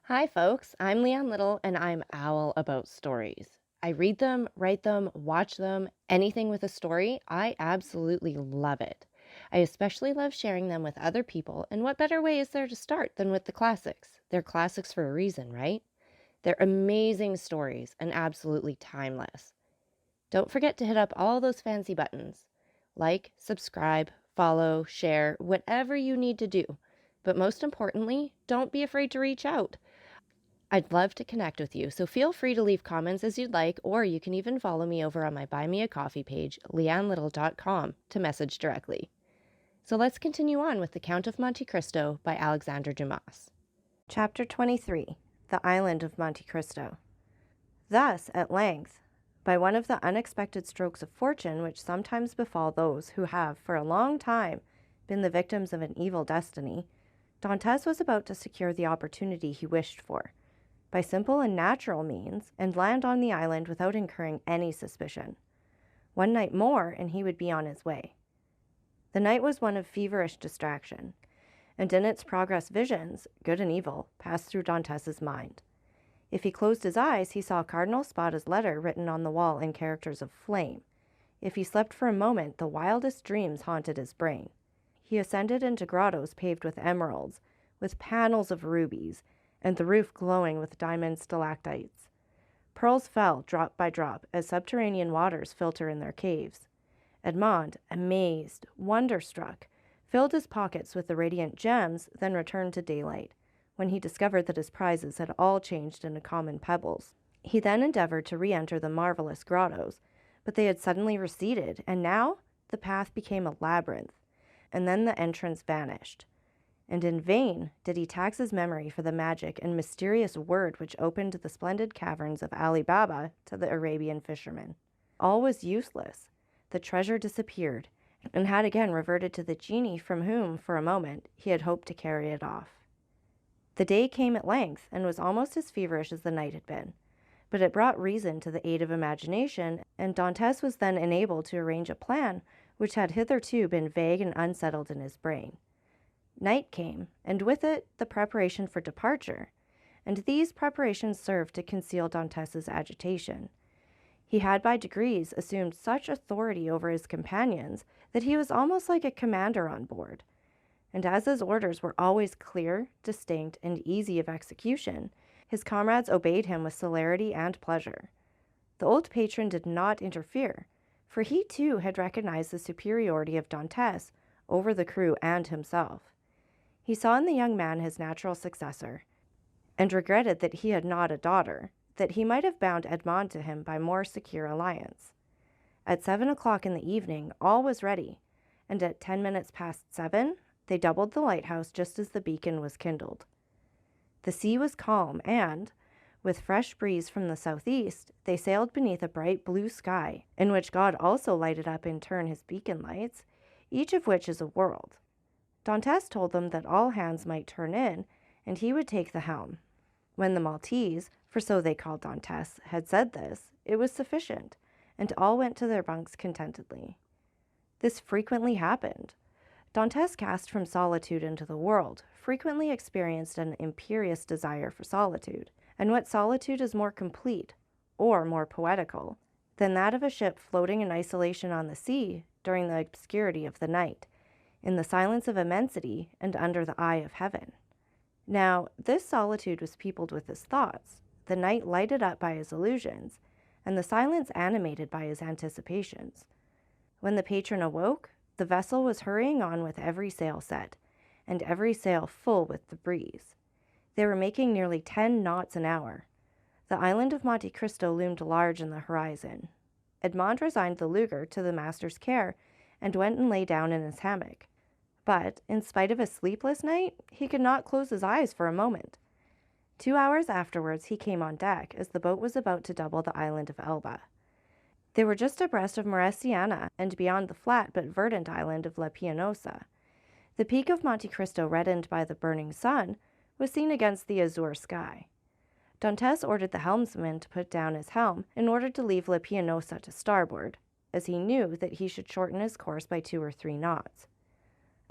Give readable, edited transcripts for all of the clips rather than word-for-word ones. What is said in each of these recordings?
Hi, folks. I'm Leanne Little, and I'm owl about stories. I read them, write them, watch them, anything with a story. I absolutely love it. I especially love sharing them with other people, and what better way is there to start than with the classics? They're classics for a reason, right? They're amazing stories and absolutely timeless. Don't forget to hit up all those fancy buttons like, subscribe, follow, share, whatever you need to do. But most importantly, don't be afraid to reach out. I'd love to connect with you, so feel free to leave comments as you'd like, or you can even follow me over on my Buy Me a Coffee page, leannelittle.com, to message directly. So let's continue on with The Count of Monte Cristo by Alexandre Dumas. Chapter 23, The Island of Monte Cristo. Thus, at length, by one of the unexpected strokes of fortune which sometimes befall those who have for a long time been the victims of an evil destiny, Dantes was about to secure the opportunity he wished for, by simple and natural means, and land on the island without incurring any suspicion. One night more, and he would be on his way. The night was one of feverish distraction, and in its progress visions, good and evil, passed through Dantes's mind. If he closed his eyes, he saw Cardinal Spada's letter written on the wall in characters of flame. If he slept for a moment, the wildest dreams haunted his brain. He ascended into grottos paved with emeralds, with panels of rubies, and the roof glowing with diamond stalactites. Pearls fell drop by drop as subterranean waters filter in their caves. Edmond, amazed, wonder-struck, filled his pockets with the radiant gems, then returned to daylight, when he discovered that his prizes had all changed into common pebbles. He then endeavored to re-enter the marvelous grottos, but they had suddenly receded, and now the path became a labyrinth, and then the entrance vanished. And in vain did he tax his memory for the magic and mysterious word which opened the splendid caverns of Ali Baba to the Arabian fishermen. All was useless. The treasure disappeared, and had again reverted to the genie from whom, for a moment, he had hoped to carry it off. The day came at length, and was almost as feverish as the night had been. But it brought reason to the aid of imagination, and Dantes was then enabled to arrange a plan which had hitherto been vague and unsettled in his brain. Night came, and with it the preparation for departure, and these preparations served to conceal Dantes's agitation. He had by degrees assumed such authority over his companions that he was almost like a commander on board, and as his orders were always clear, distinct, and easy of execution, his comrades obeyed him with celerity and pleasure. The old patron did not interfere, for he too had recognized the superiority of Dantes over the crew and himself. He saw in the young man his natural successor, and regretted that he had not a daughter, that he might have bound Edmond to him by more secure alliance. At 7 o'clock in the evening all was ready, and at 10 minutes past 7 they doubled the lighthouse just as the beacon was kindled. The sea was calm, and, with fresh breeze from the southeast, they sailed beneath a bright blue sky, in which God also lighted up in turn his beacon lights, each of which is a world. Dantes told them that all hands might turn in, and he would take the helm. When the Maltese, for so they called Dantes, had said this, it was sufficient, and all went to their bunks contentedly. This frequently happened. Dantes, cast from solitude into the world, frequently experienced an imperious desire for solitude, and what solitude is more complete, or more poetical, than that of a ship floating in isolation on the sea during the obscurity of the night, in the silence of immensity and under the eye of heaven. Now, this solitude was peopled with his thoughts, the night lighted up by his illusions, and the silence animated by his anticipations. When the patron awoke, the vessel was hurrying on with every sail set, and every sail full with the breeze. They were making nearly 10 knots an hour. The island of Monte Cristo loomed large in the horizon. Edmond resigned the lugger to the master's care, and went and lay down in his hammock. But, in spite of a sleepless night, he could not close his eyes for a moment. 2 hours afterwards he came on deck as the boat was about to double the island of Elba. They were just abreast of Maureciana and beyond the flat but verdant island of La Pianosa. The peak of Monte Cristo, reddened by the burning sun, was seen against the azure sky. Dantes ordered the helmsman to put down his helm in order to leave La Pianosa to starboard, as he knew that he should shorten his course by 2 or 3 knots.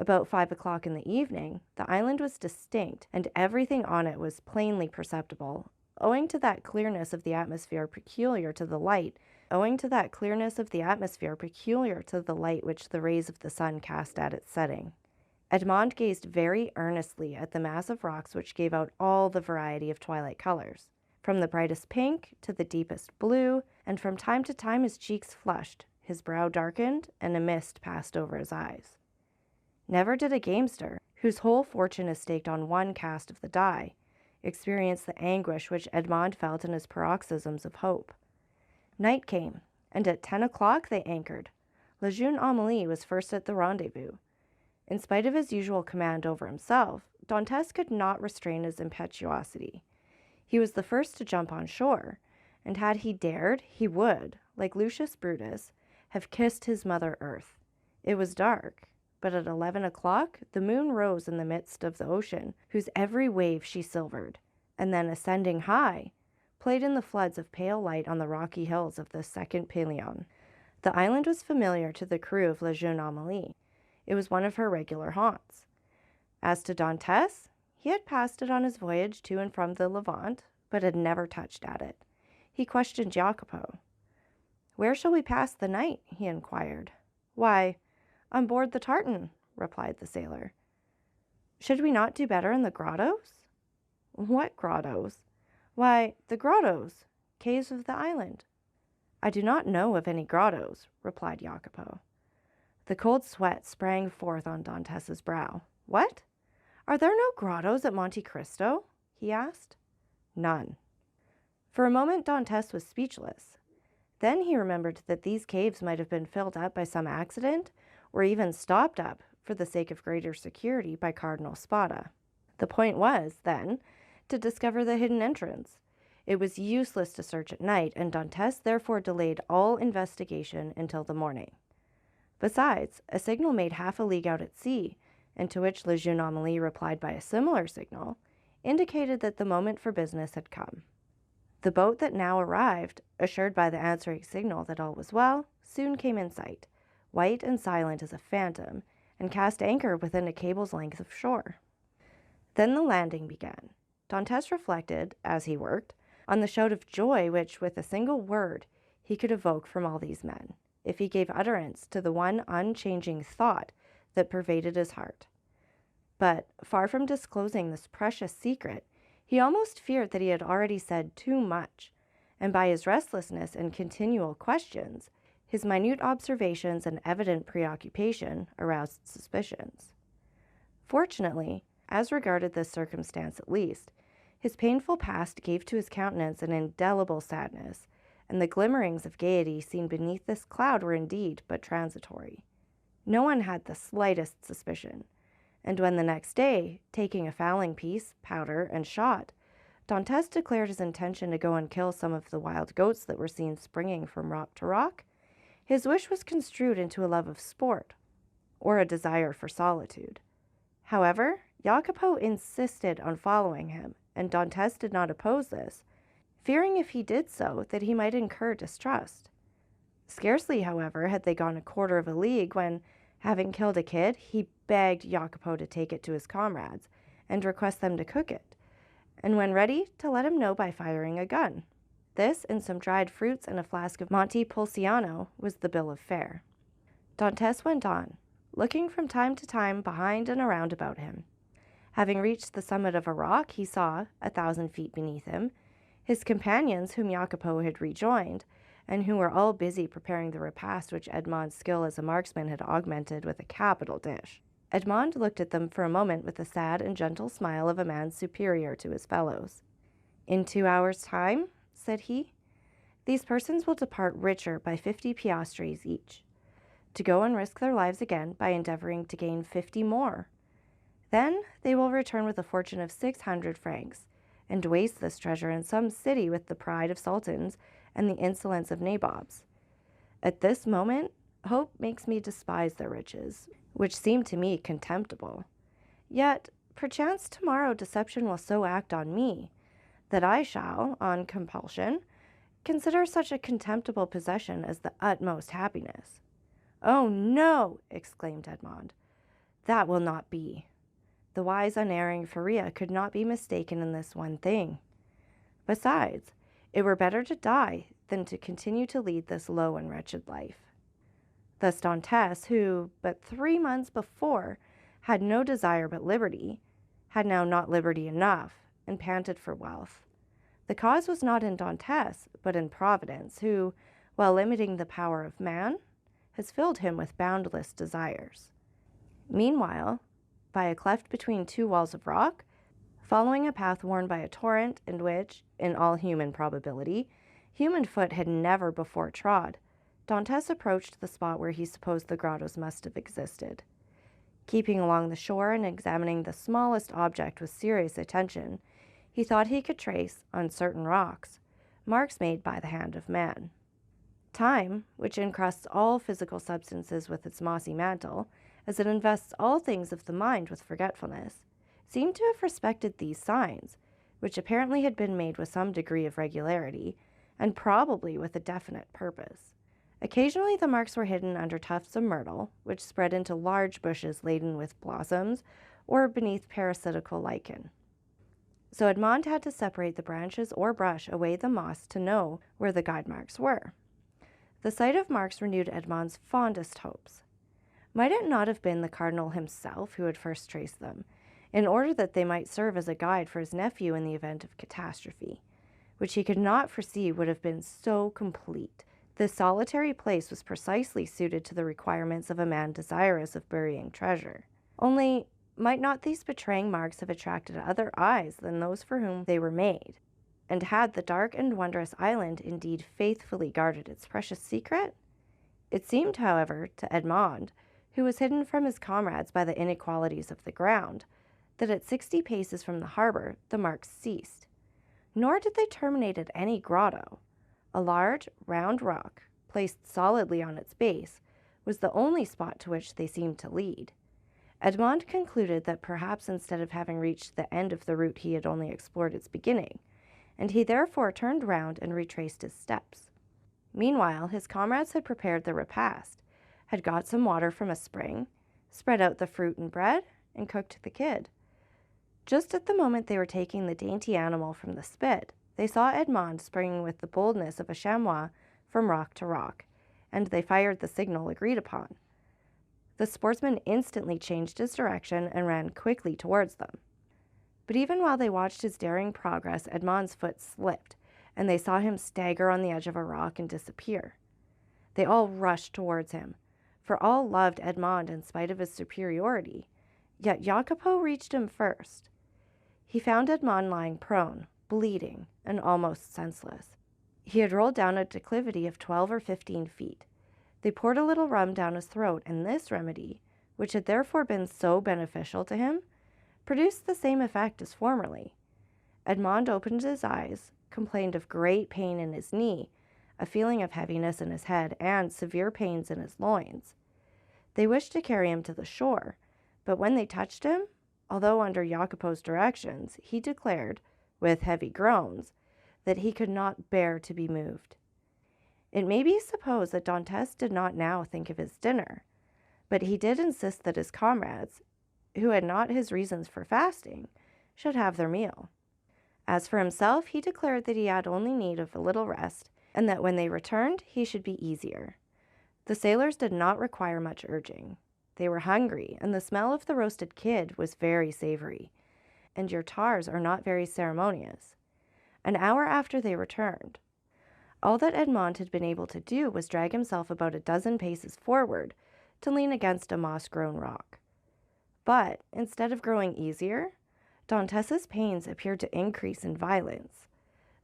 About 5 o'clock in the evening, the island was distinct, and everything on it was plainly perceptible, owing to that clearness of the atmosphere peculiar to the light which the rays of the sun cast at its setting. Edmond gazed very earnestly at the mass of rocks which gave out all the variety of twilight colors, from the brightest pink to the deepest blue, and from time to time his cheeks flushed, his brow darkened, and a mist passed over his eyes. Never did a gamester, whose whole fortune is staked on one cast of the die, experience the anguish which Edmond felt in his paroxysms of hope. Night came, and at 10 o'clock they anchored. Le Jeune Amélie was first at the rendezvous. In spite of his usual command over himself, Dantès could not restrain his impetuosity. He was the first to jump on shore, and had he dared, he would, like Lucius Brutus, have kissed his mother earth. It was dark, but at 11 o'clock the moon rose in the midst of the ocean, whose every wave she silvered, and then ascending high, played in the floods of pale light on the rocky hills of the second Pelion. The island was familiar to the crew of Le Jeune Amélie. It was one of her regular haunts. As to Dantès, he had passed it on his voyage to and from the Levant, but had never touched at it. He questioned Jacopo. "Where shall we pass the night?" he inquired. "Why, on board the tartan," replied the sailor. "Should we not do better in the grottos?" "What grottos?" "Why, the grottos, caves of the island." "I do not know of any grottos," replied Jacopo. The cold sweat sprang forth on Dantès' brow. "What? Are there no grottos at Monte Cristo?" he asked. "None." For a moment Dantès was speechless. Then he remembered that these caves might have been filled up by some accident, or even stopped up, for the sake of greater security, by Cardinal Spada. The point was, then, to discover the hidden entrance. It was useless to search at night, and Dantès therefore delayed all investigation until the morning. Besides, a signal made half a league out at sea, and to which Le Jeune Amélie replied by a similar signal, indicated that the moment for business had come. The boat that now arrived, assured by the answering signal that all was well, soon came in sight, white and silent as a phantom, and cast anchor within a cable's length of shore. Then the landing began. Dantès reflected, as he worked, on the shout of joy which, with a single word, he could evoke from all these men, if he gave utterance to the one unchanging thought that pervaded his heart. But, far from disclosing this precious secret, he almost feared that he had already said too much, and by his restlessness and continual questions, his minute observations and evident preoccupation aroused suspicions. Fortunately, as regarded this circumstance at least, his painful past gave to his countenance an indelible sadness, and the glimmerings of gaiety seen beneath this cloud were indeed but transitory. No one had the slightest suspicion, and when the next day, taking a fowling piece, powder, and shot, Dantès declared his intention to go and kill some of the wild goats that were seen springing from rock to rock, his wish was construed into a love of sport, or a desire for solitude. However, Jacopo insisted on following him, and Dantès did not oppose this, fearing if he did so that he might incur distrust. Scarcely, however, had they gone a quarter of a league when, having killed a kid, he begged Jacopo to take it to his comrades and request them to cook it, and when ready, to let him know by firing a gun. This, and some dried fruits and a flask of Monte Pulciano, was the bill of fare. Dantès went on, looking from time to time behind and around about him. Having reached the summit of a rock, he saw, 1,000 feet beneath him, his companions whom Jacopo had rejoined, and who were all busy preparing the repast which Edmond's skill as a marksman had augmented with a capital dish. Edmond looked at them for a moment with the sad and gentle smile of a man superior to his fellows. "In 2 hours' time," said he, "these persons will depart richer by 50 piastres each, to go and risk their lives again by endeavoring to gain 50 more. Then they will return with a fortune of 600 francs, and waste this treasure in some city with the pride of sultans and the insolence of nabobs. At this moment, hope makes me despise their riches, which seem to me contemptible. Yet, perchance tomorrow deception will so act on me, that I shall, on compulsion, consider such a contemptible possession as the utmost happiness." "Oh, no!" exclaimed Edmond. That will not be. The wise, unerring Faria could not be mistaken in this one thing. Besides, it were better to die than to continue to lead this low and wretched life. Thus Dantes, who but 3 months before had no desire but liberty, had now not liberty enough, and panted for wealth. The cause was not in Dantes, but in Providence, who, while limiting the power of man, has filled him with boundless desires. Meanwhile, by a cleft between two walls of rock, following a path worn by a torrent and which, in all human probability, human foot had never before trod, Dantes approached the spot where he supposed the grottos must have existed. Keeping along the shore and examining the smallest object with serious attention, he thought he could trace, on certain rocks, marks made by the hand of man. Time, which encrusts all physical substances with its mossy mantle, as it invests all things of the mind with forgetfulness, seemed to have respected these signs, which apparently had been made with some degree of regularity, and probably with a definite purpose. Occasionally the marks were hidden under tufts of myrtle, which spread into large bushes laden with blossoms, or beneath parasitical lichen. So Edmond had to separate the branches or brush away the moss to know where the guide marks were. The sight of marks renewed Edmond's fondest hopes. Might it not have been the cardinal himself who had first traced them, in order that they might serve as a guide for his nephew in the event of catastrophe, which he could not foresee would have been so complete? This solitary place was precisely suited to the requirements of a man desirous of burying treasure. Only, might not these betraying marks have attracted other eyes than those for whom they were made? And had the dark and wondrous island indeed faithfully guarded its precious secret? It seemed, however, to Edmond, who was hidden from his comrades by the inequalities of the ground, that at 60 paces from the harbor the marks ceased. Nor did they terminate at any grotto. A large, round rock, placed solidly on its base, was the only spot to which they seemed to lead. Edmond concluded that perhaps instead of having reached the end of the route he had only explored its beginning, and he therefore turned round and retraced his steps. Meanwhile, his comrades had prepared their repast, had got some water from a spring, spread out the fruit and bread, and cooked the kid. Just at the moment they were taking the dainty animal from the spit, they saw Edmond springing with the boldness of a chamois from rock to rock, and they fired the signal agreed upon. The sportsman instantly changed his direction and ran quickly towards them. But even while they watched his daring progress, Edmond's foot slipped, and they saw him stagger on the edge of a rock and disappear. They all rushed towards him, for all loved Edmond in spite of his superiority, yet Jacopo reached him first. He found Edmond lying prone, bleeding, and almost senseless. He had rolled down a declivity of 12 or 15 feet. They poured a little rum down his throat, and this remedy, which had therefore been so beneficial to him, produced the same effect as formerly. Edmond opened his eyes, complained of great pain in his knee, a feeling of heaviness in his head, and severe pains in his loins. They wished to carry him to the shore, but when they touched him, although under Jacopo's directions, he declared, with heavy groans, that he could not bear to be moved. It may be supposed that Dantes did not now think of his dinner, but he did insist that his comrades, who had not his reasons for fasting, should have their meal. As for himself, he declared that he had only need of a little rest, and that when they returned, he should be easier. The sailors did not require much urging. They were hungry, and the smell of the roasted kid was very savory, and your tars are not very ceremonious. An hour after they returned. All that Edmond had been able to do was drag himself about a dozen paces forward to lean against a moss-grown rock. But, instead of growing easier, Dantes's pains appeared to increase in violence.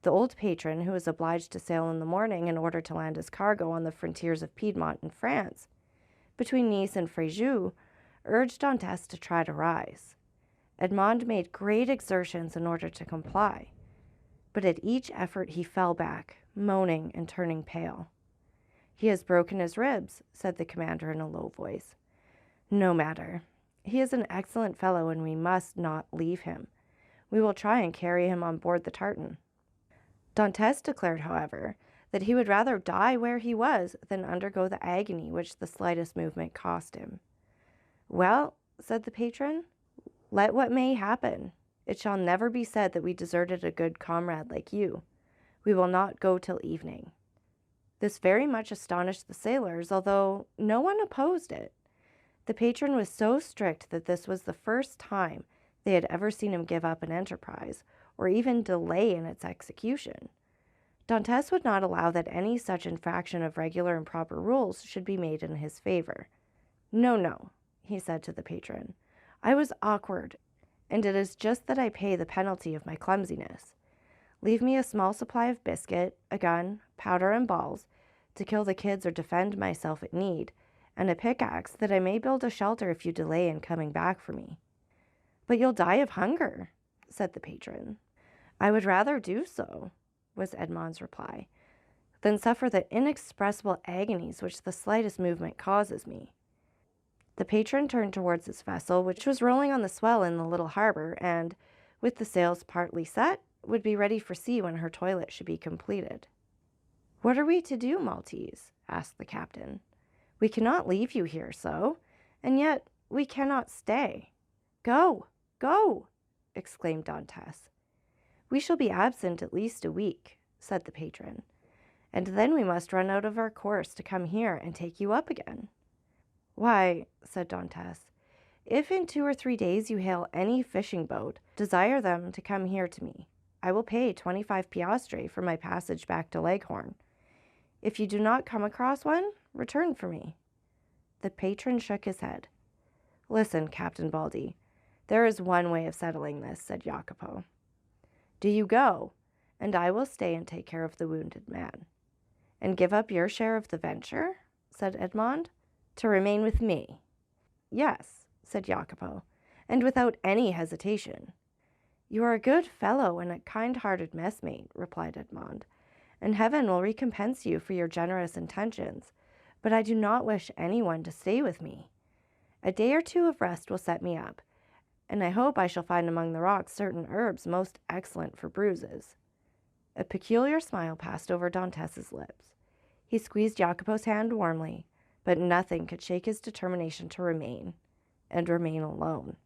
The old patron, who was obliged to sail in the morning in order to land his cargo on the frontiers of Piedmont and France, between Nice and Fréjus, urged Dantes to try to rise. Edmond made great exertions in order to comply, but at each effort he fell back, moaning and turning pale. "He has broken his ribs," said the commander in a low voice. "No matter. He is an excellent fellow, and we must not leave him. We will try and carry him on board the tartan." Dantes declared, however, that he would rather die where he was than undergo the agony which the slightest movement cost him. "Well, said the patron. "Let what may happen. It shall never be said that we deserted a good comrade like you. We will not go till evening." This very much astonished the sailors, although no one opposed it. The patron was so strict that this was the first time they had ever seen him give up an enterprise, or even delay in its execution. Dantes would not allow that any such infraction of regular and proper rules should be made in his favor. "No, no," he said to the patron. "I was awkward, and it is just that I pay the penalty of my clumsiness. Leave me a small supply of biscuit, a gun, powder, and balls, to kill the kids or defend myself at need, and a pickaxe that I may build a shelter if you delay in coming back for me." "But you'll die of hunger," said the patron. "I would rather do so," was Edmond's reply, "than suffer the inexpressible agonies which the slightest movement causes me." The patron turned towards his vessel, which was rolling on the swell in the little harbor, and, with the sails partly set, would be ready for sea when her toilet should be completed. "What are we to do, Maltese?" asked the captain. "We cannot leave you here so, and yet we cannot stay." "Go, go!" exclaimed Dantes. "We shall be absent at least a week," said the patron, "and then we must run out of our course to come here and take you up again." "Why," said Dantes, "if in 2 or 3 days you hail any fishing boat, desire them to come here to me. I will pay 25 piastres for my passage back to Leghorn. If you do not come across one, return for me." The patron shook his head. "Listen, Captain Baldy, there is one way of settling this," said Jacopo. "Do you go, and I will stay and take care of the wounded man." "And give up your share of the venture?" said Edmond. "To remain with me." "Yes," said Jacopo, "and without any hesitation." "You are a good fellow and a kind-hearted messmate," replied Edmond, "and heaven will recompense you for your generous intentions, but I do not wish anyone to stay with me. A day or 2 of rest will set me up, and I hope I shall find among the rocks certain herbs most excellent for bruises." A peculiar smile passed over Dantes's lips. He squeezed Jacopo's hand warmly, but nothing could shake his determination to remain, and remain alone.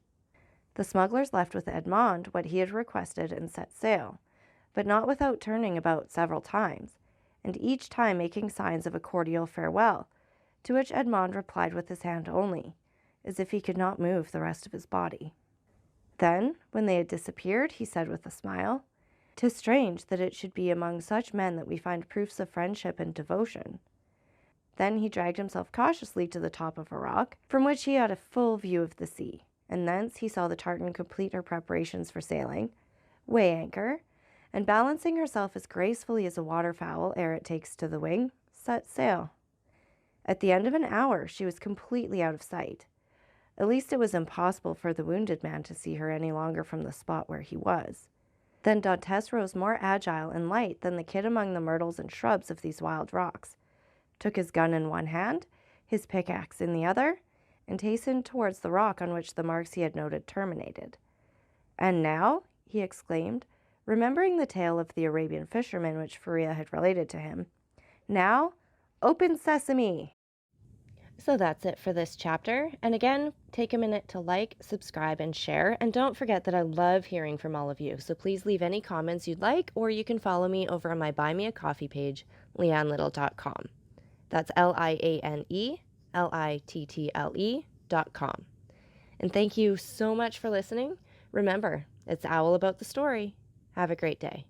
The smugglers left with Edmond what he had requested and set sail, but not without turning about several times, and each time making signs of a cordial farewell, to which Edmond replied with his hand only, as if he could not move the rest of his body. Then, when they had disappeared, he said with a smile, "'Tis strange that it should be among such men that we find proofs of friendship and devotion." Then he dragged himself cautiously to the top of a rock, from which he had a full view of the sea, and thence he saw the tartan complete her preparations for sailing, weigh anchor, and balancing herself as gracefully as a waterfowl ere it takes to the wing, set sail. At the end of an hour she was completely out of sight. At least it was impossible for the wounded man to see her any longer from the spot where he was. Then Dantes rose more agile and light than the kid among the myrtles and shrubs of these wild rocks, took his gun in one hand, his pickaxe in the other, and hastened towards the rock on which the marks he had noted terminated. "And now," he exclaimed, remembering the tale of the Arabian fisherman which Faria had related to him, "now, open sesame!" So that's it for this chapter. And again, take a minute to like, subscribe, and share. And don't forget that I love hearing from all of you. So please leave any comments you'd like, or you can follow me over on my Buy Me a Coffee page, leannelittle.com. That's LIANELITTLE.com. And thank you so much for listening. Remember, it's Owl about the story. Have a great day.